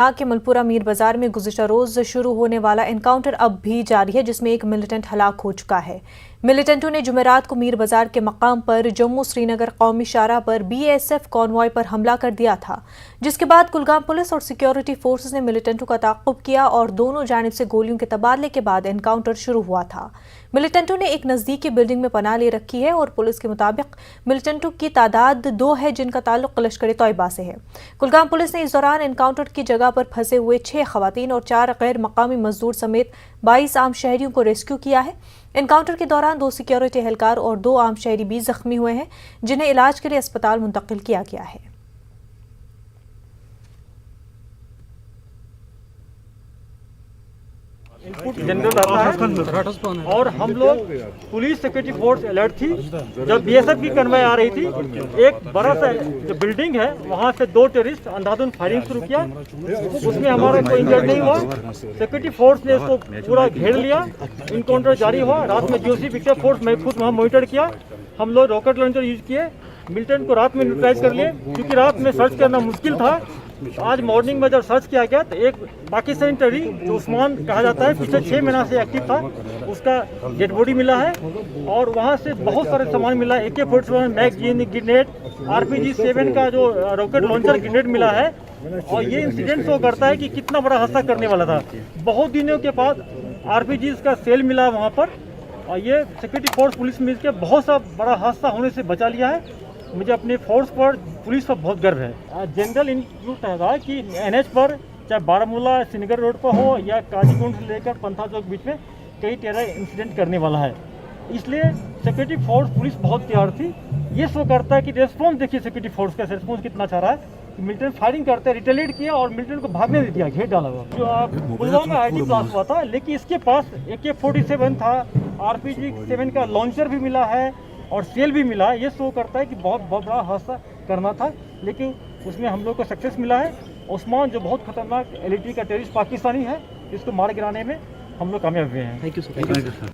के मलपुरा मीर बाजार में गुज़िश्ता रोज शुरू होने वाला एनकाउंटर अब भी जारी है, जिसमें एक मिलिटेंट हलाक हो चुका है। मिलिटेंटों ने जुमेरात को मीर बाजार के मकाम पर जम्मू श्रीनगर कौमी शाहराह पर BSF कॉन्वॉय पर हमला कर दिया था, जिसके बाद कुलगाम पुलिस और सिक्योरिटी फोर्सेस ने मिलिटेंटों का ताक़ुब किया और दोनों जानिब से गोलियों के तबादले के बाद एनकाउंटर शुरू हुआ था। मिलिटेंटों ने एक नज़दीकी बिल्डिंग में पनाह ले रखी है और पुलिस के मुताबिक मिलिटेंटों की तादाद 2 है, जिनका ताल्लुक लश्कर तोयबा से है। कुलगाम पुलिस ने इस दौरान एनकाउंटर की जगह पर फंसे हुए 6 खवातीन और 4 गैर मकामी मजदूर समेत 22 आम शहरियों को रेस्क्यू किया है। एनकाउंटर के दौरान 2 सिक्योरिटी एहलकार और 2 आम शहरी भी जख्मी हुए हैं, जिन्हें इलाज के लिए अस्पताल मुंतकिल किया गया है। इनपुट जनरल आता है और हम लोग पुलिस सिक्योरिटी फोर्स अलर्ट थी। जब BSF की कन्वॉय आ रही थी, एक बड़ा सा जो बिल्डिंग है वहां से 2 टेररिस्ट अंधाधुंध फायरिंग शुरू किया। उसमें हमारा कोई इंजर्ड नहीं हुआ। सिक्योरिटी फोर्स ने इसको पूरा घेर लिया। इनकाउंटर जारी हुआ। रात में GOC पिक्चर फोर्स मैं खुद वहाँ मॉनिटर किया। हम लोग रॉकेट लॉन्चर यूज किए, मिलिटेंट को रात में न्यूट्रलाइज कर लिए, क्योंकि रात में सर्च करना मुश्किल था। आज मॉर्निंग में जब सर्च किया गया तो एक पाकिस्तानी टेररी जो उस्मान कहा जाता है, पिछले 6 महीना से एक्टिव था, उसका डेड बॉडी मिला है और वहाँ से बहुत सारे सामान मिला है। AK-47 मैगजीन, ग्रेनेड, RPG-7 का जो रॉकेट लॉन्चर ग्रेनेड मिला है। और ये इंसिडेंट शो करता है कि कितना बड़ा हादसा करने वाला था। बहुत दिनों के बाद RPGs का सेल मिला वहाँ पर और ये सिक्योरिटी फोर्स पुलिस मिल के बहुत सा बड़ा हादसा होने से बचा लिया है। मुझे अपने फोर्स पर, पुलिस पर बहुत गर्व है। जनरल इंक्लूड है कि NH पर, चाहे बारामूला श्रीनगर रोड पर हो या काजीकुंड से लेकर पंथा चौक बीच में कई टेरर इंसिडेंट करने वाला है। इसलिए सिक्योरिटी फोर्स पुलिस बहुत तैयार थी। ये शो करता है कि रेस्पॉन्स देखिए सिक्योरिटी फोर्स का रेस्पॉन्स कितना अच्छा रहा है। मिलिटेंट फायरिंग करते रिटेलिएट किया और मिलिटेंट को भागने नहीं दिया, घेर डाला हुआ। जो पुलवामा में IT ब्लास्ट हुआ था, लेकिन इसके पास AK-47 था, RPG-7 का लॉन्चर भी मिला है और सेल भी मिला है। ये शो करता है कि बहुत बड़ा हादसा करना था, लेकिन उसमें हम लोग को सक्सेस मिला है। उस्मान जो बहुत खतरनाक LET का टेररिस्ट पाकिस्तानी है, इसको मार गिराने में हम लोग कामयाब हुए हैं। Thank you sir.